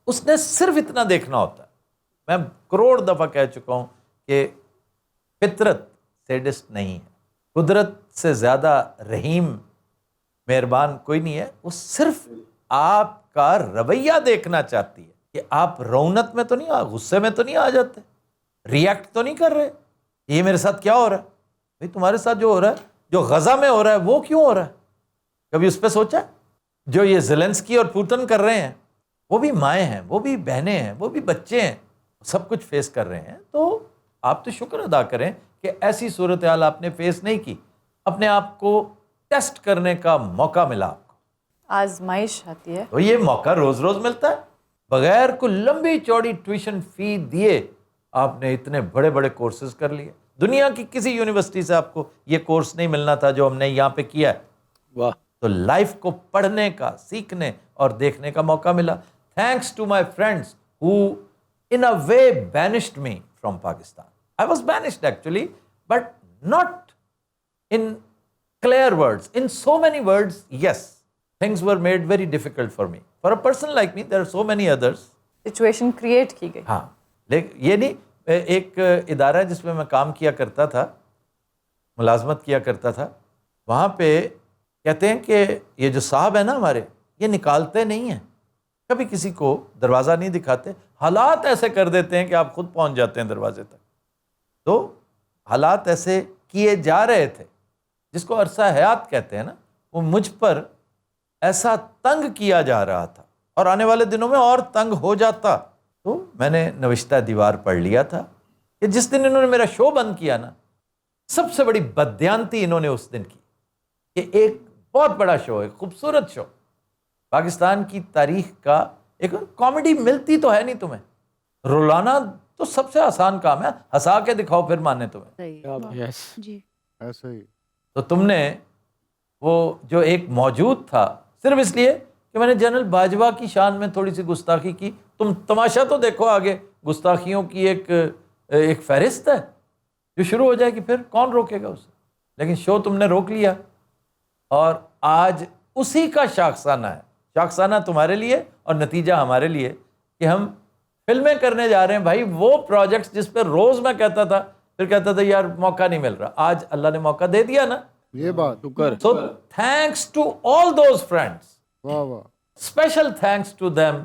اس نے صرف اتنا دیکھنا ہوتا ہے. میں کروڑ دفعہ کہہ چکا ہوں کہ فطرت سیڈسٹ نہیں ہے، قدرت سے زیادہ رحیم مہربان کوئی نہیں ہے. وہ صرف آپ کا رویہ دیکھنا چاہتی ہے کہ آپ رونت میں تو نہیں، غصے میں تو نہیں آ جاتے، ریئیکٹ تو نہیں کر رہے. یہ میرے ساتھ کیا ہو رہا ہے؟ بھائی تمہارے ساتھ جو ہو رہا ہے، جو غزہ میں ہو رہا ہے، وہ کیوں ہو رہا ہے؟ کبھی اس پہ سوچا؟ جو یہ زیلنسکی اور پوتن کر رہے ہیں، وہ بھی مائیں ہیں، وہ بھی بہنیں ہیں، وہ بھی بچے ہیں، سب کچھ فیس کر رہے ہیں. تو آپ تو شکر ادا کریں کہ ایسی صورتحال آپ نے فیس نہیں کی. اپنے آپ کو ٹیسٹ کرنے کا موقع ملا آپ کو. آزمائش آتی ہے تو یہ موقع روز روز ملتا ہے. بغیر کوئی لمبی چوڑی ٹیوشن فی دیے آپ نے اتنے بڑے بڑے کورسز کر لیے. دنیا کی کسی یونیورسٹی سے آپ کو یہ کورس نہیں ملنا تھا جو ہم نے یہاں پہ کیا ہے. واہ. تو لائف کو پڑھنے کا، سیکھنے اور دیکھنے کا موقع ملا. تھینکس ٹو مائی فرینڈس ہو in a way banished me from Pakistan. I was banished actually, but not in clear words. In so many words, yes, things were made very difficult for me. For a person like me, there are so many others. Situation create کی گئی. ہاں لیکن یہ نہیں، ایک ادارہ جس میں میں کام کیا کرتا تھا، ملازمت کیا کرتا تھا، وہاں پہ کہتے ہیں کہ یہ جو صاحب ہیں نا ہمارے، یہ نکالتے نہیں ہیں، کبھی کسی کو دروازہ نہیں دکھاتے، حالات ایسے کر دیتے ہیں کہ آپ خود پہنچ جاتے ہیں دروازے تک. تو حالات ایسے کیے جا رہے تھے، جس کو عرصہ حیات کہتے ہیں نا، وہ مجھ پر ایسا تنگ کیا جا رہا تھا اور آنے والے دنوں میں اور تنگ ہو جاتا. تو میں نے نوشتہ دیوار پڑھ لیا تھا کہ جس دن انہوں نے میرا شو بند کیا نا، سب سے بڑی بددیانتی انہوں نے اس دن کی کہ ایک بہت بڑا شو، ایک خوبصورت شو، پاکستان کی تاریخ کا ایک کامیڈی ملتی تو ہے نہیں تمہیں، رولانا تو سب سے آسان کام ہے، ہنسا کے دکھاؤ پھر مانے تمہیں. یس. جی ایسے ہی. تو تم نے وہ جو ایک موجود تھا، صرف اس لیے کہ میں نے جنرل باجوہ کی شان میں تھوڑی سی گستاخی کی. تم تماشا تو دیکھو، آگے گستاخیوں کی ایک فہرست ہے جو شروع ہو جائے گی، پھر کون روکے گا اسے. لیکن شو تم نے روک لیا، اور آج اسی کا شاخسانہ ہے. شاخسانہ تمہارے لیے اور نتیجہ ہمارے لیے کہ ہم فلمیں کرنے جا رہے ہیں بھائی، وہ پروجیکٹس جس پہ روز میں کہتا تھا، پھر کہتا تھا یار موقع نہیں مل رہا، آج اللہ نے موقع دے دیا نا. یہ بات so thanks to all those friends, واہ واہ. اسپیشل تھینکس ٹو دیم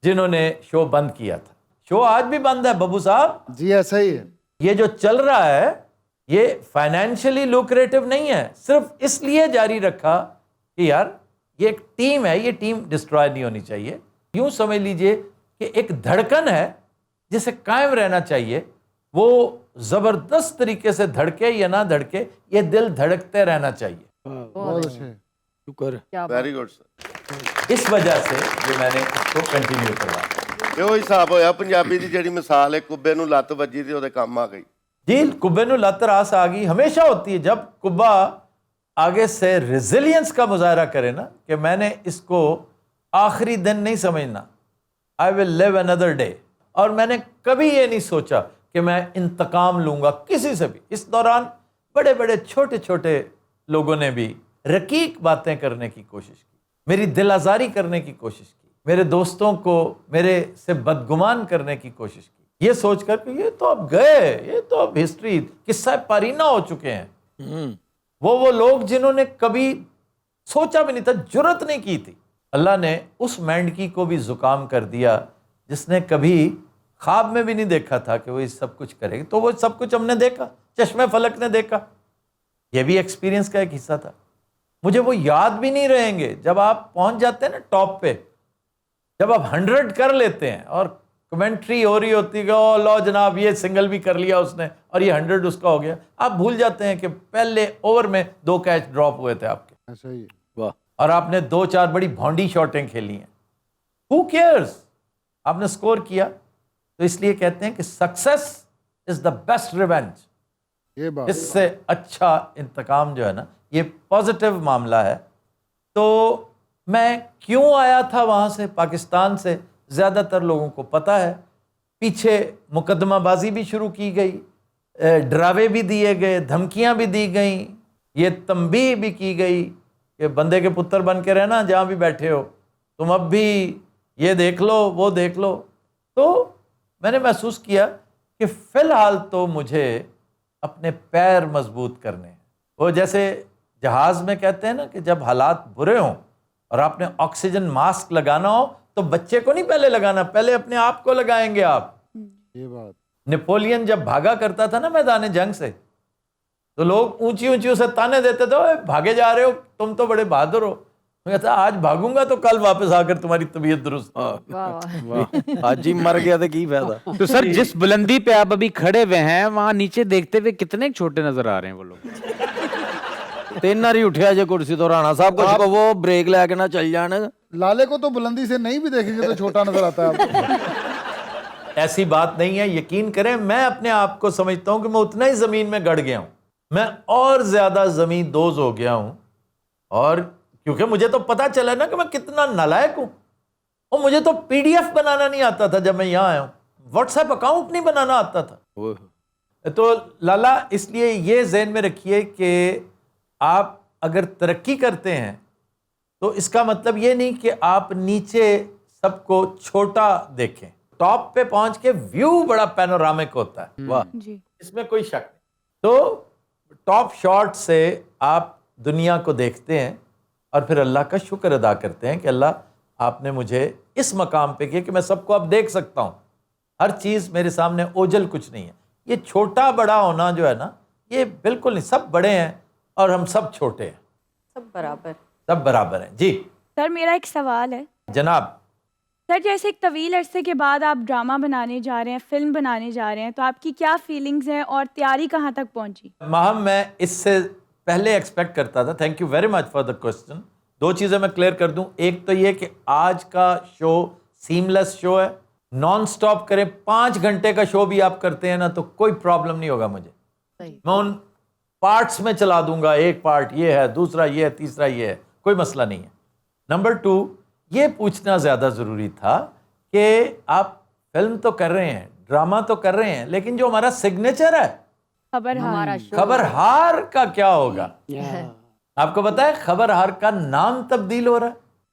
جنہوں نے شو بند کیا تھا. شو آج بھی بند ہے ببو صاحب. جی ایسا ہی ہے. یہ جو چل رہا ہے یہ فائنینشلی لوکریٹو نہیں ہے، صرف اس لیے جاری رکھا کہ یار یہ ایک ٹیم ہے، یہ ٹیم ڈسٹرائے نہیں ہونی چاہیے. یوں سمجھ لیجئے کہ ایک دھڑکن ہے جسے قائم رہنا چاہیے، وہ زبردست طریقے سے دھڑکے یا نہ دھڑکے، یہ دل دھڑکتے رہنا چاہیے. بہت اچھے. شکر. ویری گڈ سر. اس وجہ سے یہ میں نے اس کو کنٹینیو کروا. ਇਹ ਉਹ ਹਿਸਾਬ ਹੋਇਆ ਪੰਜਾਬੀ ਦੀ ਜਿਹੜੀ ਮਿਸਾਲ ਹੈ, ਕੁੱਬੇ ਨੂੰ ਲੱਤ ਵੱਜੀ ਤੇ ਉਹਦੇ ਕੰਮ ਆ ਗਈ. جی کبے نو لت راس آ گئی ہمیشہ ہوتی ہے جب کبا آگے سے ریزیلینس کا مظاہرہ کرے نا کہ میں نے اس کو آخری دن نہیں سمجھنا، آئی ول لیو اندر ڈے. اور میں نے کبھی یہ نہیں سوچا کہ میں انتقام لوں گا کسی سے بھی. اس دوران بڑے بڑے چھوٹے چھوٹے لوگوں نے بھی رقیق باتیں کرنے کی کوشش کی، میری دل آزاری کرنے کی کوشش کی، میرے دوستوں کو میرے سے بدگمان کرنے کی کوشش کی، یہ سوچ کر کہ یہ تو اب گئے، یہ تو اب ہسٹری قصہ پارینہ ہو چکے ہیں. وہ لوگ جنہوں نے کبھی سوچا بھی نہیں تھا، جرت نہیں کی تھی. اللہ نے اس مینڈکی کو بھی زکام کر دیا جس نے کبھی خواب میں بھی نہیں دیکھا تھا کہ وہ یہ سب کچھ کرے گی. تو وہ سب کچھ ہم نے دیکھا، چشمے فلک نے دیکھا. یہ بھی ایکسپیرینس کا ایک حصہ تھا. مجھے وہ یاد بھی نہیں رہیں گے جب آپ پہنچ جاتے ہیں نا ٹاپ پہ، جب آپ 100 کر لیتے ہیں اور کمنٹری ہو رہی ہوتی ہے او لو جناب یہ سنگل بھی کر لیا اس نے اور یہ 100 اس کا ہو گیا، آپ بھول جاتے ہیں کہ پہلے اوور میں 2 کیچ ڈراپ ہوئے تھے آپ کے، ایسا ہی ہے. واہ. اور آپ نے 2-4 بڑی بھونڈی شاٹیں کھیلی ہیں. ہو کیئرز، آپ نے سکور کیا. تو اس لیے کہتے ہیں کہ success is the best revenge. یہ بات اس سے اچھا انتقام جو ہے نا، یہ پازیٹیو معاملہ ہے. تو میں کیوں آیا تھا وہاں سے، پاکستان سے، زیادہ تر لوگوں کو پتہ ہے. پیچھے مقدمہ بازی بھی شروع کی گئی، ڈراوے بھی دیے گئے، دھمکیاں بھی دی گئیں، یہ تنبیہ بھی کی گئی کہ بندے کے پتر بن کے رہنا جہاں بھی بیٹھے ہو، تم اب بھی یہ دیکھ لو وہ دیکھ لو. تو میں نے محسوس کیا کہ فی الحال تو مجھے اپنے پیر مضبوط کرنے ہیں. وہ جیسے جہاز میں کہتے ہیں نا کہ جب حالات برے ہوں اور آپ نے آکسیجن ماسک لگانا ہو تو بچے کو نہیں پہلے لگانا، پہلے اپنے آپ کو لگائیں گے آپ. یہ بات. نیپولین جب بھاگا کرتا تھا نا میدان جنگ سے تو لوگ اونچی اونچی اسے تانے دیتے تھے، اوے بھاگے جا رہے ہو، تم تو بڑے بہادر ہو. میں کہتا آج بھاگوں گا تو کل واپس آ کر تمہاری طبیعت درست. آج ہی مر گیا تو کی فائدہ. تو سر جس بلندی پہ آپ ابھی کھڑے ہوئے ہیں وہاں نیچے دیکھتے ہوئے کتنے چھوٹے نظر آ رہے ہیں وہ لوگ. 3 ہی اٹھیا جے کرسی تو رانا صاحب کچھ کو وہ بریک لے کے نہ چل جان. لالے کو تو بلندی سے نہیں بھی دیکھیں گے تو چھوٹا نظر آتا ہے آپ کو. ایسی بات نہیں ہے، یقین کریں میں اپنے آپ کو سمجھتا ہوں کہ میں اتنا ہی زمین میں گڑ گیا ہوں، میں اور زیادہ زمین دوز ہو گیا ہوں. اور کیونکہ مجھے تو پتا چلا نا کہ میں کتنا نالائق ہوں. اور مجھے تو PDF بنانا نہیں آتا تھا جب میں یہاں آیا ہوں، واٹس ایپ اکاؤنٹ نہیں بنانا آتا تھا. تو لالا اس لیے یہ ذہن میں رکھیے کہ آپ اگر ترقی کرتے ہیں تو اس کا مطلب یہ نہیں کہ آپ نیچے سب کو چھوٹا دیکھیں. ٹاپ پہ پہنچ کے ویو بڑا پینورامک ہوتا ہے. واہ. جی اس میں کوئی شک نہیں. تو ٹاپ شاٹ سے آپ دنیا کو دیکھتے ہیں اور پھر اللہ کا شکر ادا کرتے ہیں کہ اللہ آپ نے مجھے اس مقام پہ کیا کہ میں سب کو اب دیکھ سکتا ہوں، ہر چیز میرے سامنے اوجھل کچھ نہیں ہے. یہ چھوٹا بڑا ہونا جو ہے نا یہ بالکل نہیں، سب بڑے ہیں اور ہم سب چھوٹے ہیں، سب برابر. سب برابر ہیں. جی سر میرا ایک سوال ہے. جناب. سر جیسے ایک طویل عرصے کے بعد آپ ڈرامہ بنانے جا رہے ہیں، فلم بنانے جا رہے ہیں، تو آپ کی کیا فیلنگز ہیں اور تیاری کہاں تک پہنچی؟ ماہم میں اس سے پہلے ایکسپیکٹ کرتا تھا. Thank you very much for the question. 2 چیزیں میں کلیئر کر دوں. ایک تو یہ کہ آج کا شو سیملیس شو ہے، نان سٹاپ کریں. 5 گھنٹے کا شو بھی آپ کرتے ہیں نا تو کوئی پرابلم نہیں ہوگا مجھے. میں ان پارٹس میں چلا دوں گا، ایک پارٹ یہ ہے، دوسرا یہ ہے، تیسرا یہ ہے، کوئی مسئلہ نہیں ہے. نمبر 2 یہ پوچھنا زیادہ ضروری تھا کہ آپ فلم تو کر رہے ہیں، ڈرامہ تو کر رہے ہیں، لیکن جو ہمارا سگنیچر ہے خبرہار کا کیا ہوگا؟ آپ کو پتا ہے خبرہار کا نام تبدیل ہو رہا ہے.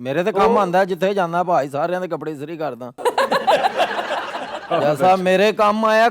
ਮੇਰੇ ਤੇ ਕੰਮ ਆਂਦਾ ਜਿੱਥੇ ਜਾਂਦਾ ਭਾਈ ਸਾਰਿਆਂ ਦੇ ਕੱਪੜੇ ਇਸਤਰੀ ਕਰਦਾ ਜੈਸਾ ਮੇਰੇ ਕੰਮ ਆਇਆ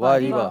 ਵਾਹ ਜੀ ਵਾਹ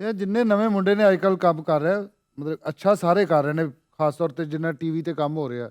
ਇਹ ਜਿੰਨੇ ਨਵੇਂ ਮੁੰਡੇ ਨੇ ਅੱਜਕੱਲ ਕੰਮ ਕਰ ਰਿਹਾ, ਮਤਲਬ ਅੱਛਾ ਸਾਰੇ ਕਰ ਰਹੇ ਨੇ, ਖਾਸ ਤੌਰ ਤੇ ਜਿੰਨਾ ਟੀਵੀ ਤੇ ਕੰਮ ਹੋ ਰਿਹਾ,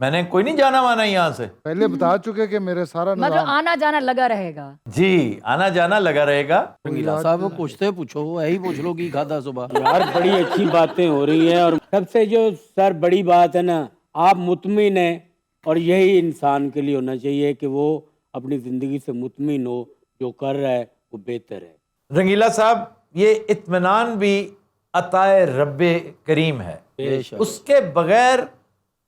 میں نے کوئی نہیں جانا مانا یہاں سے. پہلے بتا چکے کہ میرے سارا مطلب نظام آنا جانا لگا رہے گا. جی آنا جانا لگا رہے گا. رنگیلا صاحب پوچھتے پوچھو یہی پوچھ لو کی کھادا صبح. یار بڑی اچھی باتیں ہو رہی ہیں, اور سب سے جو سر بڑی بات ہے نا, آپ مطمئن ہیں, اور یہی انسان کے لیے ہونا چاہیے کہ وہ اپنی زندگی سے مطمئن ہو, جو کر رہا ہے وہ بہتر ہے. رنگیلا صاحب یہ اطمینان بھی عطائے رب کریم ہے, اس کے بغیر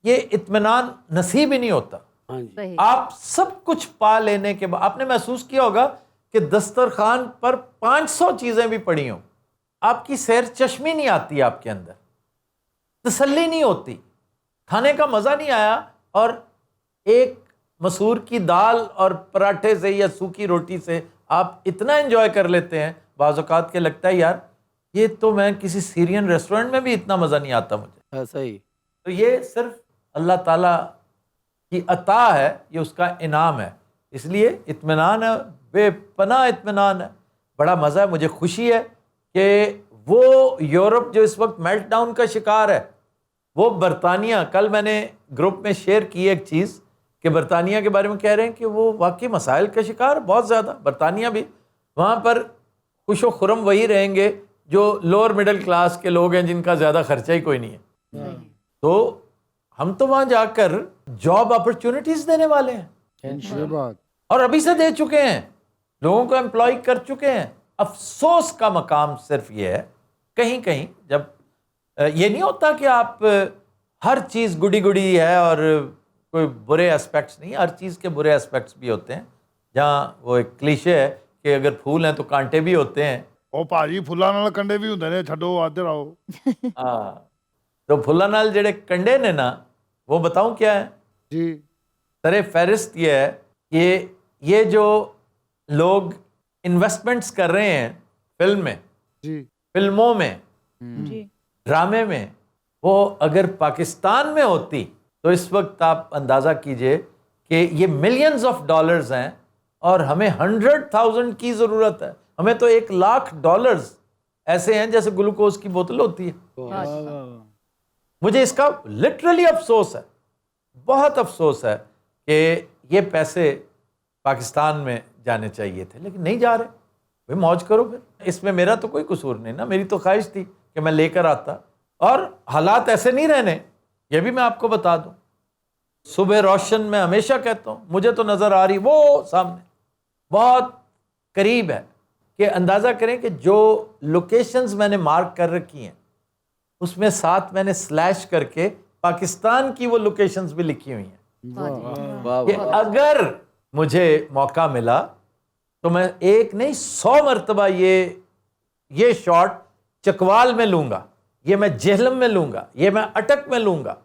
یہ اطمینان نصیب ہی نہیں ہوتا. ہاں جی, صحیح. آپ سب کچھ پا لینے کے بعد آپ نے محسوس کیا ہوگا کہ دسترخوان پر 500 چیزیں بھی پڑی ہوں, آپ کی سیر چشمی نہیں آتی, آپ کے اندر تسلی نہیں ہوتی, کھانے کا مزہ نہیں آیا, اور ایک مسور کی دال اور پراٹھے سے یا سوکھی روٹی سے آپ اتنا انجوائے کر لیتے ہیں بعض اوقات کہ لگتا ہے یار یہ تو میں کسی سیرین ریسٹورنٹ میں بھی اتنا مزہ نہیں آتا مجھے. ایسا ہی. تو یہ صرف اللہ تعالیٰ کی عطا ہے, یہ اس کا انعام ہے, اس لیے اطمینان ہے, بے پناہ اطمینان ہے. بڑا مزہ ہے, مجھے خوشی ہے کہ وہ یورپ جو اس وقت میلٹ ڈاؤن کا شکار ہے, وہ برطانیہ, کل میں نے گروپ میں شیئر کی ایک چیز کہ برطانیہ کے بارے میں کہہ رہے ہیں کہ وہ واقعی مسائل کا شکار بہت زیادہ. برطانیہ بھی, وہاں پر خوش و خرم وہی رہیں گے جو لوور مڈل کلاس کے لوگ ہیں جن کا زیادہ خرچہ ہی کوئی نہیں ہے. تو ہم تو وہاں جا کر جاب اپرچونٹیز دینے والے ہیں, یہ بات اور ابھی سے دے چکے ہیں, لوگوں کو امپلائی کر چکے ہیں. افسوس کا مقام صرف یہ ہے کہیں کہیں جب یہ نہیں ہوتا کہ آپ ہر چیز گڈی گڈی ہے اور کوئی برے اسپیکٹس نہیں, ہر چیز کے برے اسپیکٹس بھی ہوتے ہیں. جہاں وہ ایک کلیشے ہے کہ اگر پھول ہیں تو کانٹے بھی ہوتے ہیں. او پاجی فلاں نال کنڈے بھی ہوندے نے, چھڈو آدھے آؤ. ہاں, تو پھلاں نال جڑے کنڈے نے نا, وہ بتاؤں کیا ہے جی سر فہرست یہ ہے کہ یہ جو لوگ انویسٹمنٹس کر رہے ہیں فلم میں, جی فلموں میں, جی ڈرامے میں, وہ اگر پاکستان میں ہوتی تو اس وقت آپ اندازہ کیجئے کہ یہ ملینز آف ڈالرز ہیں, اور ہمیں 100,000 کی ضرورت ہے. ہمیں تو $1,00,000 ایسے ہیں جیسے گلوکوز کی بوتل ہوتی ہے. مجھے اس کا لٹرلی افسوس ہے, بہت افسوس ہے کہ یہ پیسے پاکستان میں جانے چاہیے تھے لیکن نہیں جا رہے. بھائی موج کرو پھر, اس میں میرا تو کوئی قصور نہیں نا, میری تو خواہش تھی کہ میں لے کر آتا. اور حالات ایسے نہیں رہنے, یہ بھی میں آپ کو بتا دوں. صبح روشن میں ہمیشہ کہتا ہوں, مجھے تو نظر آ رہی وہ سامنے بہت قریب ہے کہ اندازہ کریں کہ جو لوکیشنز میں نے مارک کر رکھی ہیں اس میں ساتھ میں نے سلیش کر کے پاکستان کی وہ لوکیشنز بھی لکھی ہوئی ہیں کہ اگر مجھے موقع ملا تو میں ایک نہیں 100 مرتبہ یہ شاٹ چکوال میں لوں گا, یہ میں جہلم میں لوں گا, یہ میں اٹک میں لوں گا.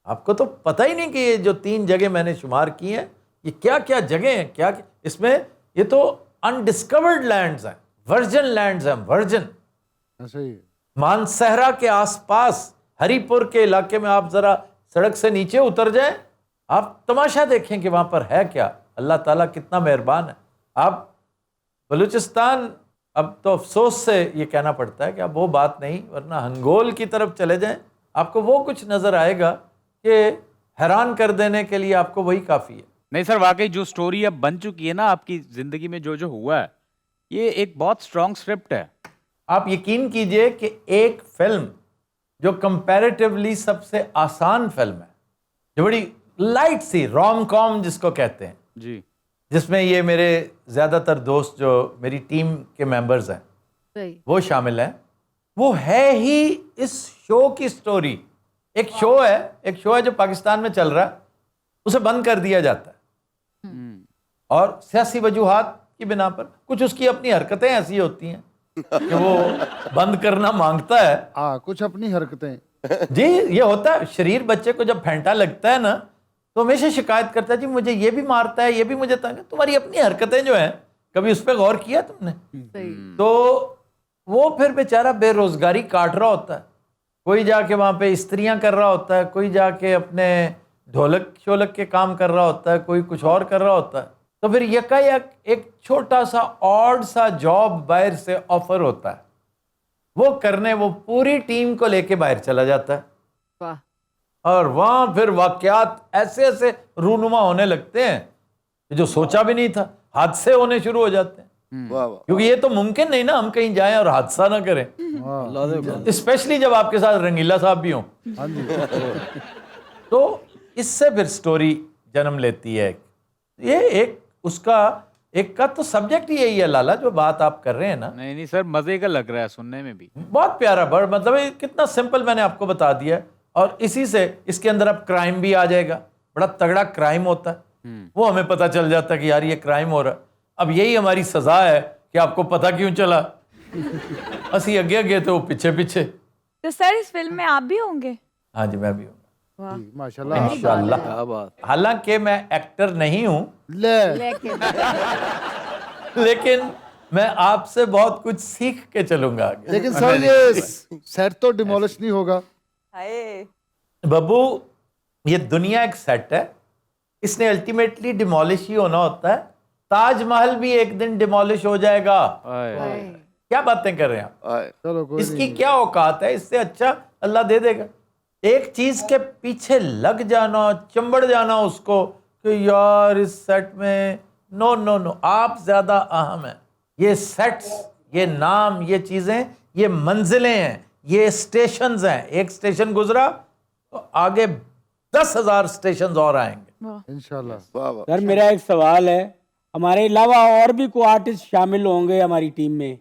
آپ کو تو پتہ ہی نہیں کہ یہ جو 3 جگہ میں نے شمار کی ہیں یہ کیا کیا جگہ ہیں, کیا اس میں یہ تو انڈسکورڈ لینڈز ہیں, ورجن لینڈز ہیں, ورجن. ایسے ہی مانسہرہ کے آس پاس ہری پور کے علاقے میں آپ ذرا سڑک سے نیچے اتر جائیں, آپ تماشا دیکھیں کہ وہاں پر ہے کیا. اللہ تعالیٰ کتنا مہربان ہے. آپ بلوچستان, اب تو افسوس سے یہ کہنا پڑتا ہے کہ اب وہ بات نہیں, ورنہ ہنگول کی طرف چلے جائیں آپ کو وہ کچھ نظر آئے گا کہ حیران کر دینے کے لیے آپ کو وہی کافی ہے. نہیں سر, واقعی جو سٹوری اب بن چکی ہے نا آپ کی زندگی میں, جو ہوا ہے, یہ ایک بہت سٹرونگ سکرپٹ ہے. آپ یقین کیجئے کہ ایک فلم جو کمپیریٹیولی سب سے آسان فلم ہے, جو بڑی لائٹ سی روم کام جس کو کہتے ہیں, جی, جس میں یہ میرے زیادہ تر دوست جو میری ٹیم کے ممبرز ہیں صحیح. وہ شامل ہیں, وہ ہے ہی اس شو کی سٹوری. ایک شو ہے جو پاکستان میں چل رہا ہے, اسے بند کر دیا جاتا ہے اور سیاسی وجوہات کی بنا پر کچھ اس کی اپنی حرکتیں ایسی ہوتی ہیں کہ وہ بند کرنا مانگتا ہے. کچھ اپنی حرکتیں. جی یہ ہوتا ہے, شریر بچے کو جب پھینٹا لگتا ہے نا تو ہمیشہ شکایت کرتا ہے, جی مجھے یہ بھی مارتا ہے, یہ بھی مجھے تنگ. تمہاری اپنی حرکتیں جو ہیں, کبھی اس پہ غور کیا تم نے؟ تو وہ پھر بیچارہ بے روزگاری کاٹ رہا ہوتا ہے, کوئی جا کے وہاں پہ استریاں کر رہا ہوتا ہے, کوئی جا کے اپنے ڈھولک شولک کے کام کر رہا ہوتا ہے, کوئی کچھ اور کر رہا ہوتا ہے. تو پھر یکایک ایک چھوٹا سا آڈ سا جاب باہر سے آفر ہوتا ہے, وہ کرنے وہ پوری ٹیم کو لے کے باہر چلا جاتا ہے. واہ. اور وہاں پھر واقعات ایسے ایسے رونما ہونے لگتے ہیں کہ جو سوچا بھی نہیں تھا، حادثے ہونے شروع ہو جاتے ہیں، واہ واہ کیونکہ یہ تو ممکن نہیں نا ہم کہیں جائیں اور حادثہ نہ کریں، اسپیشلی جب آپ کے ساتھ رنگیلا صاحب بھی ہوں۔ ہاں جی تو اس سے پھر سٹوری جنم لیتی ہے۔ یہ ایک اس کا ایک کا تو سبجیکٹ یہی ہے لالا، جو بات آپ کر رہے ہیں نا، نہیں سر، مزے کا لگ رہا ہے سننے میں بھی۔ بہت پیارا، بڑا مطلب یہ کتنا سمپل میں نے آپ کو بتا دیا ہے، اور اسی سے اس کے اندر اب کرائم بھی آ جائے گا، بڑا تگڑا کرائم ہوتا ہے، وہ ہمیں پتہ چل جاتا ہے کہ یار یہ کرائم ہو رہا ہے۔ اب یہی ہماری سزا ہے کہ آپ کو پتہ کیوں چلا، اسی اگے اگے تو پیچھے پیچھے۔ تو سر اس فلم میں آپ بھی ہوں گے؟ ہاں جی میں بھی ہوں ماشاء اللہ انشاءاللہ، کیا بات، حالانکہ میں ایکٹر نہیں ہوں، لے لیکن میں آپ سے بہت کچھ سیکھ کے چلوں گا آگے۔ لیکن سر یہ سیٹ تو ڈیمولش نہیں ہوگا؟ ہائے ببو یہ دنیا ایک سیٹ ہے، اس نے الٹیمیٹلی ڈیمولش ہی ہونا ہوتا ہے، تاج محل بھی ایک دن ڈیمولش ہو جائے گا۔ کیا باتیں کر رہے ہیں آپ؟ آئے چلو کوئی اس کی کیا اوقات ہے، اس سے اچھا اللہ دے دے گا۔ ایک چیز کے پیچھے لگ جانا، چمبڑ جانا اس کو کہ یار اس سیٹ میں نو نو نو، آپ زیادہ اہم ہیں۔ یہ سیٹس، یہ نام، یہ چیزیں، یہ منزلیں ہیں، یہ اسٹیشنز ہیں، ایک اسٹیشن گزرا تو آگے 10,000 اسٹیشنز اور آئیں گے انشاءاللہ۔ واہ واہ سر میرا ایک سوال ہے، ہمارے علاوہ اور بھی کوئی آرٹسٹ شامل ہوں گے ہماری ٹیم میں؟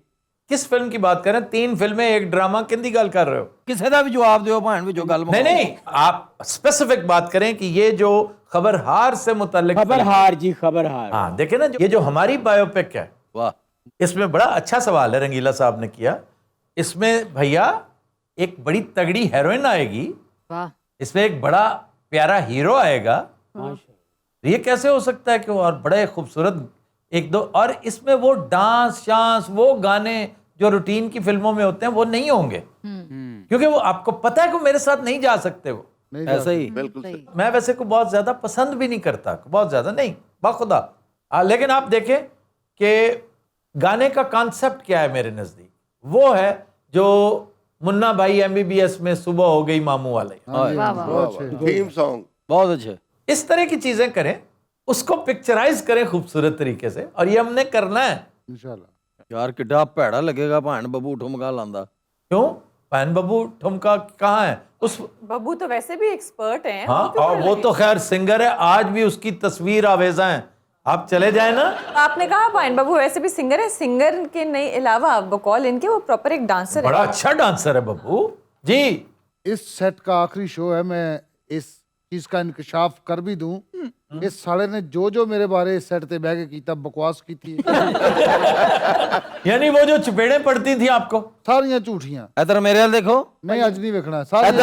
کس فلم کی بات کریں؟ 3 فلمیں، ایک ڈرامہ، کندی گل کر رہے ہو؟ کسی دا بھی جواب دیو بھائن بھی جو گل نہیں نہیں، آپ اسپیسیفک بات کریں کہ یہ جو خبر ہار سے متعلق خبر ہار جی، خبر ہار۔ ہاں دیکھیں نا، یہ جو ہماری بایو پک ہے، واہ، اس میں بڑا اچھا سوال ہے رنگیلا صاحب نے کیا۔ اس میں بھیا ایک بڑی تگڑی ہیروئن آئے گی، واہ اس میں ایک بڑا پیارا ہیرو آئے گا، یہ کیسے ہو سکتا ہے کہ وہ اور بڑے خوبصورت ایک دو، اور اس میں وہ ڈانس شانس، وہ گانے جو روٹین کی فلموں میں ہوتے ہیں وہ نہیں ہوں گے، کیونکہ وہ آپ کو پتہ ہے کہ میرے ساتھ نہیں جا سکتے وہ۔ ایسا ہی بالکل صحیح۔ میں ویسے کو بہت زیادہ پسند بھی نہیں کرتا، بہت زیادہ نہیں، بخدا، لیکن آپ دیکھیں کہ گانے کا کانسیپٹ کیا ہے میرے نزدیک، وہ ہے جو منا بھائی MBBS میں صبح ہو گئی ماموں والے، تھیم سانگ بہت اچھے۔ اس طرح کی چیزیں کریں، اس کو پکچرائز کریں خوبصورت طریقے سے، اور یہ ہم نے کرنا ہے۔ انشاءاللہ۔ یار کڈا بھڑا لگے گا بھائن ببو ٹھمکا لاندا۔ کیوں؟ پہن ببو ٹھمکا کہاں ہے اس؟ ببو تو ویسے بھی ایکسپرٹ ہیں، ہاں، اور وہ تو خیر سنگر ہے، آج بھی اس کی تصویر آویزاں ہیں، آپ چلے جائیں نا۔ آپ نے کہا پائن ببو ویسے بھی سنگر ہے، سنگر کے نہیں علاوہ بقول ان کے وہ پراپر ایک ڈانسر ہے۔ بڑا اچھا ڈانسر ہے ببو جی۔ اس سیٹ کا آخری شو ہے، میں اس چیز کا انکشاف کر بھی دوں، اس ساڑے نے جو میرے بارے اس سیٹ تے بہ کے کیتا بکواس کی تھی، یعنی وہ جو چپیڑیں پڑتی تھیں آپ کو، ساریاں جھوٹیاں۔ ادھر میرے حال دیکھو، نہیں اج نہیں ویکھنا ساری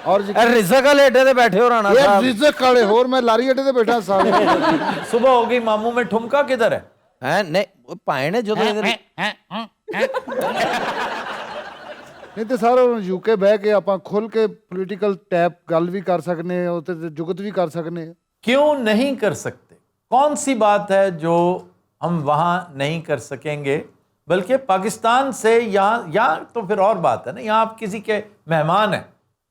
اور رزق والے اڈے تے بیٹھے ہو رانا یہ صاحب، رزق والے ہور میں لاری اڈے تے بیٹھا سارے۔ صبح ہو گئی ماموں میں ٹھمکا کدھر ہے؟ ہیں نہیں بھائن جو نہیں تے سارے یو کے بہ کے اپاں کھل کے پولیٹیکل ٹیپ گل بھی کر سکنے ہیں، تے جگت بھی کر سکنے ہیں۔ کیوں نہیں کر سکتے؟ کون سی بات ہے جو ہم وہاں نہیں کر سکیں گے؟ بلکہ پاکستان سے یہاں تو پھر اور بات ہے نا، یہاں آپ کسی کے مہمان ہیں،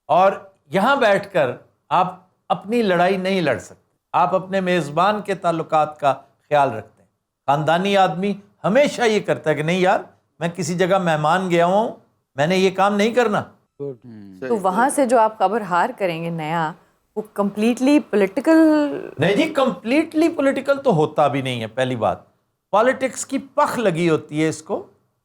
اور یہاں بیٹھ کر آپ اپنی لڑائی نہیں لڑ سکتے، آپ اپنے میزبان کے تعلقات کا خیال رکھتے ہیں۔ خاندانی آدمی ہمیشہ یہ کرتا ہے کہ نہیں یار، میں کسی جگہ مہمان گیا ہوں، میں نے یہ کام نہیں کرنا۔ تو وہاں سے جو آپ خبر ہار کریں گے نیا، وہ کمپلیٹلی پولیٹیکل؟ نہیں جی، کمپلیٹلی پولیٹیکل تو ہوتا بھی نہیں ہے۔ پہلی بات، پالیٹکس کی پخ لگی ہوتی ہے اس کو،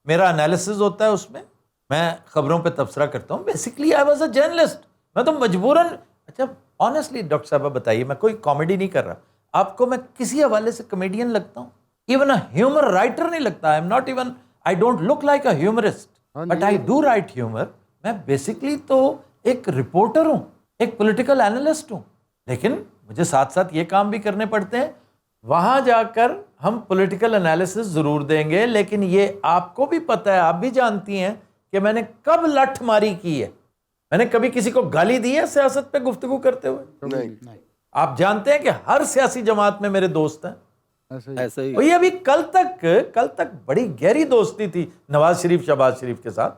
میرا انالیسز ہوتا ہے اس میں خبروں پہ تبصرہ کرتا ہوں۔ Basically I was a journalist, میں تو مجبوراً، اچھا آنیسٹلی ڈاکٹر صاحبہ بتائیے، میں کوئی کامیڈی نہیں کر رہا آپ کو، میں کسی حوالے سے کمیڈین لگتا ہوں؟ ایون اے ہیومر رائٹر نہیں لگتا، I am not even, I don't look like a humourist but I do write humour. میں بیسکلی تو ایک رپورٹر ہوں، ایک پولیٹیکل اینالسٹ ہوں، لیکن مجھے ساتھ ساتھ یہ کام بھی کرنے پڑتے ہیں۔ وہاں جا کر ہم پولیٹیکل انالیسس ضرور دیں گے، لیکن یہ آپ کو بھی پتہ ہے، آپ بھی جانتی ہیں کہ میں نے کب لٹھ ماری کی ہے، میں نے کبھی کسی کو گالی دی ہے سیاست پہ گفتگو کرتے ہوئے؟ نہیں۔ آپ جانتے ہیں کہ ہر سیاسی جماعت میں میرے دوست ہیں، ایسا ہی اور یہ ابھی کل تک بڑی گہری دوستی تھی نواز شریف شہباز شریف کے ساتھ،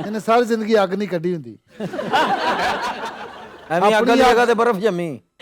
ਇਹਨੇ ਸਾਰੀ ਜ਼ਿੰਦਗੀ ਅੱਗ ਨਹੀਂ ਕੱਢੀ ਹੁੰਦੀ, ਐਵੇਂ ਅੱਗ ਦੀ ਜਗ੍ਹਾ ਤੇ ਬਰਫ਼ ਜੰਮੀ,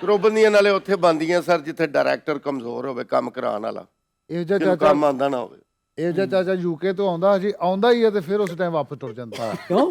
ਕਰੋਬੰਦੀਆਂ ਨਾਲੇ ਉੱਥੇ ਬੰਦੀਆਂ ਸਰ ਜਿੱਥੇ ਡਾਇਰੈਕਟਰ ਕਮਜ਼ੋਰ ਹੋਵੇ ਕੰਮ ਕਰਾਉਣ ਵਾਲਾ, ਇਹ ਜਿਹਾ ਜਿਹਨੂੰ ਚਾਚਾ ਕੰਮ ਆਉਂਦਾ ਨਾ ਹੋਵੇ। ਇਹ ਜਿਹਾ ਚਾਚਾ ਯੂਕੇ ਤੋਂ ਆਉਂਦਾ ਜੀ, ਆਉਂਦਾ ਹੀ ਹੈ ਤੇ ਫਿਰ ਉਸ ਟਾਈਮ ਵਾਪਸ ਟੁਰ ਜਾਂਦਾ। ਕਿਉਂ?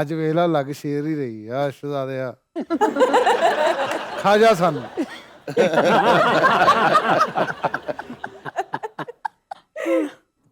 ਅੱਜ ਵੇਲਾ ਲੱਗ ਸ਼ੇਰ ਹੀ ਰਹੀ ਆ ਸ਼ਹਜ਼ਾਦਿਆ। ਖਾ ਜਾ ਸਾਨੂੰ।